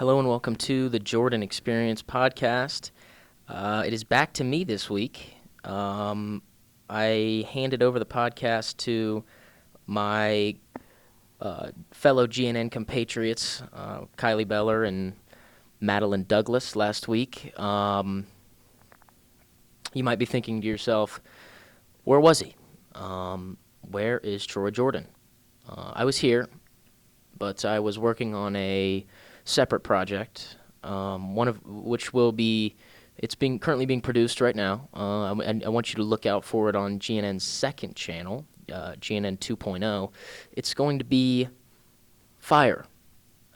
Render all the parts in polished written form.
Hello and welcome to the Jordan Experience podcast. It is back to me this week. I handed over the podcast to my fellow GNN compatriots, Kylie Beller and Madeline Douglas, last week. You might be thinking to yourself, where was he? Where is Troy Jordan? I was here, but I was working on a separate project, one of which will be, it's being currently being produced right now, and I want you to look out for it on GNN's second channel, GNN 2.0. It's going to be fire,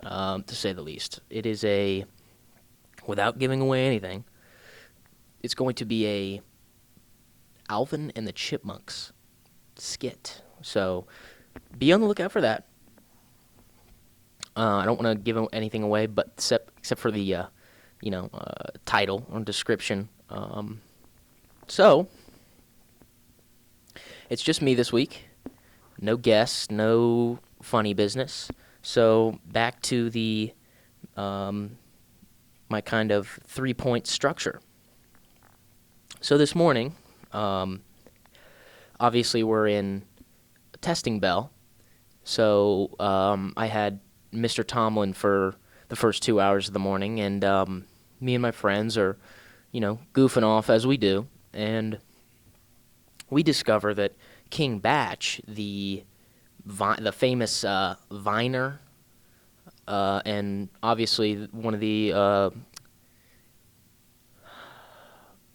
to say the least. It is without giving away anything, it's going to be a Alvin and the Chipmunks skit. So be on the lookout for that. I don't want to give anything away, but except for the, title or description. So it's just me this week. No guests, no funny business. So back to the my kind of 3-point structure. So this morning, obviously we're in testing bell. So I had Mr. Tomlin for the first 2 hours of the morning, and me and my friends are, goofing off as we do, and we discover that King Bach, the famous Viner, and obviously one of the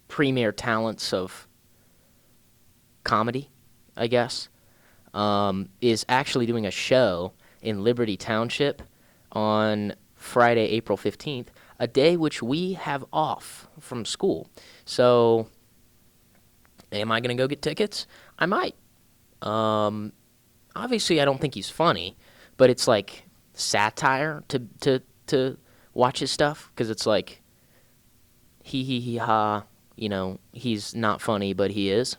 premier talents of comedy, I guess, is actually doing a show in Liberty Township on Friday, April 15th, a day which we have off from school. So, am I going to go get tickets? I might. Obviously, I don't think he's funny, but it's like satire to watch his stuff, because it's like, he ha, he's not funny, but he is.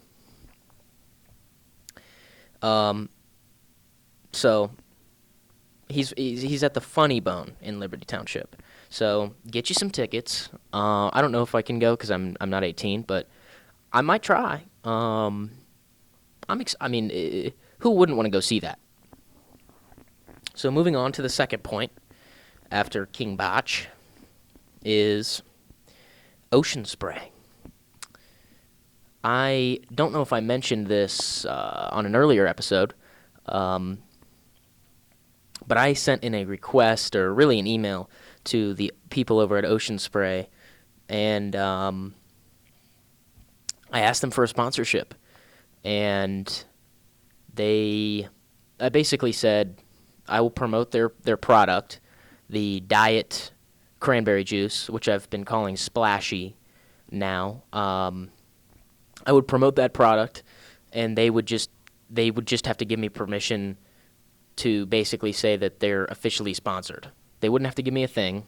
So he's at the Funny Bone in Liberty Township. So get you some tickets. I don't know if I can go because I'm not 18, but I might try. Who wouldn't want to go see that? So moving on to the second point after King Bach is ocean spray. I don't know if I mentioned this on an earlier episode, but I sent in a request, or really an email, to the people over at Ocean Spray, and I asked them for a sponsorship. And I basically said, I will promote their product, the diet cranberry juice, which I've been calling Splashy now. I would promote that product, and they would just have to give me permission to basically say that they're officially sponsored. They wouldn't have to give me a thing.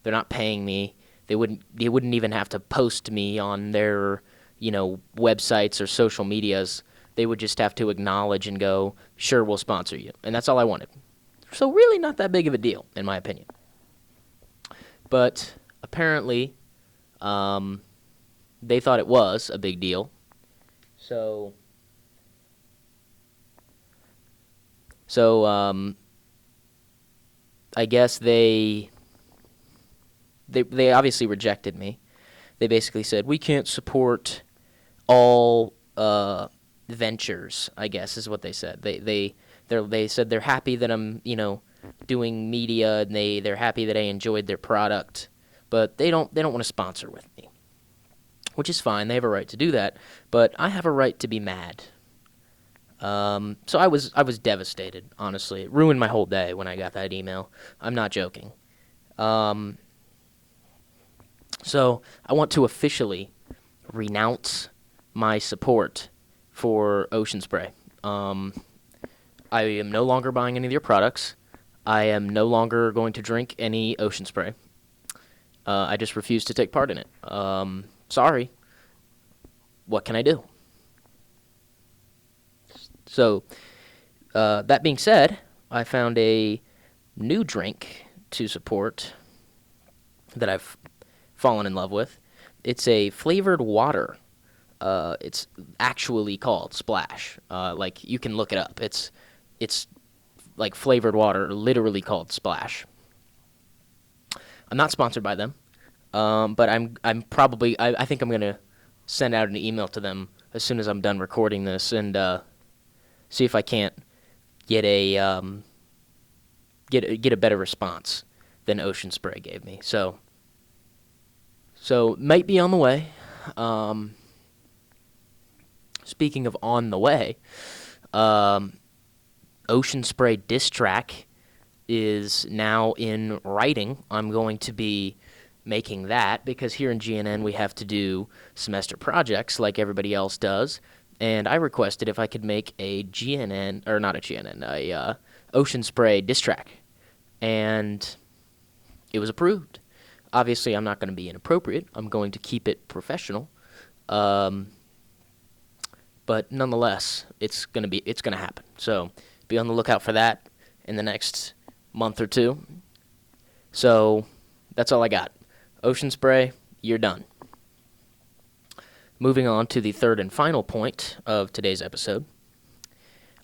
They're not paying me. They wouldn't even have to post me on their, websites or social medias. They would just have to acknowledge and go, sure, we'll sponsor you. And that's all I wanted. So really not that big of a deal, in my opinion. But apparently, they thought it was a big deal. So I guess they obviously rejected me. They basically said, we can't support all ventures, I guess is what they said. They said they're happy that I'm, doing media, and they're happy that I enjoyed their product, but they don't want to sponsor with me. Which is fine, they have a right to do that, but I have a right to be mad. So I was devastated, honestly. It ruined my whole day when I got that email. I'm not joking. So I want to officially renounce my support for Ocean Spray. I am no longer buying any of your products. I am no longer going to drink any Ocean Spray. I just refuse to take part in it. Sorry. What can I do? So, that being said, I found a new drink to support that I've fallen in love with. It's a flavored water. It's actually called Splash. Like, you can look it up. It's like flavored water, literally called Splash. I'm not sponsored by them, but I'm probably I think I'm gonna send out an email to them as soon as I'm done recording this and see if I can't get get a better response than Ocean Spray gave me. So might be on the way. Speaking of on the way, Ocean Spray diss track is now in writing. I'm going to be making that because here in GNN we have to do semester projects like everybody else does. And I requested if I could make a GNN, or not a GNN, a Ocean Spray diss track. And it was approved. Obviously, I'm not going to be inappropriate. I'm going to keep it professional. But nonetheless, it's going to happen. So be on the lookout for that in the next month or two. So that's all I got. Ocean Spray, you're done. Moving on to the third and final point of today's episode.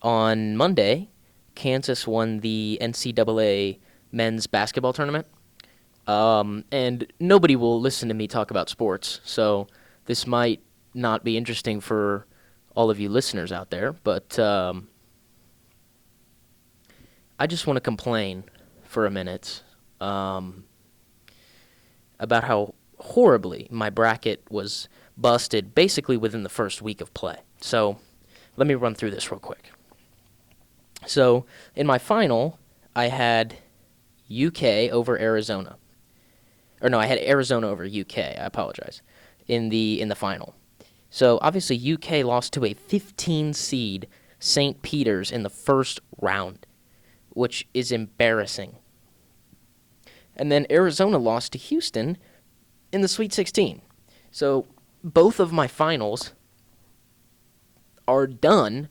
On Monday, Kansas won the NCAA men's basketball tournament. And nobody will listen to me talk about sports, so this might not be interesting for all of you listeners out there, but I just want to complain for a minute about how horribly my bracket was busted basically within the first week of play. So let me run through this real quick. So in my final, I had UK over Arizona. Or no, I had Arizona over UK. I apologize. In the final. So obviously UK lost to a 15 seed St. Peter's in the first round, which is embarrassing. And then Arizona lost to Houston in the Sweet 16. So both of my finals are done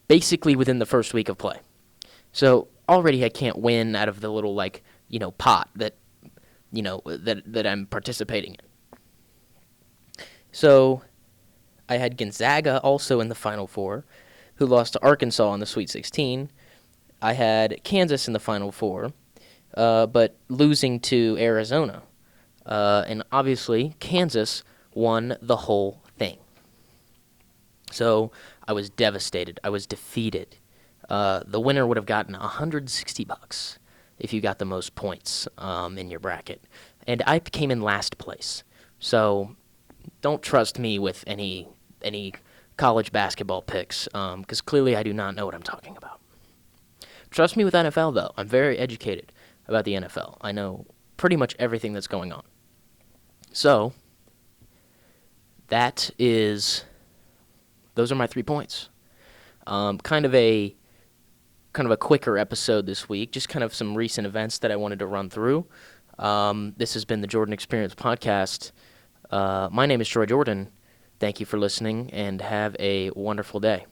basically within the first week of play. So already I can't win out of the little pot that that I'm participating in. So I had Gonzaga also in the Final Four, who lost to Arkansas in the Sweet 16. I had Kansas in the Final Four, but losing to Arizona. And obviously, Kansas won the whole thing. So I was devastated. I was defeated. The winner would have gotten $160 if you got the most points in your bracket. And I came in last place. So don't trust me with any college basketball picks, because clearly I do not know what I'm talking about. Trust me with NFL, though. I'm very educated about the NFL. I know pretty much everything that's going on. So those are my 3 points. Kind of a quicker episode this week, just kind of some recent events that I wanted to run through. This has been the Jordan Experience Podcast. My name is Troy Jordan. Thank you for listening, and have a wonderful day.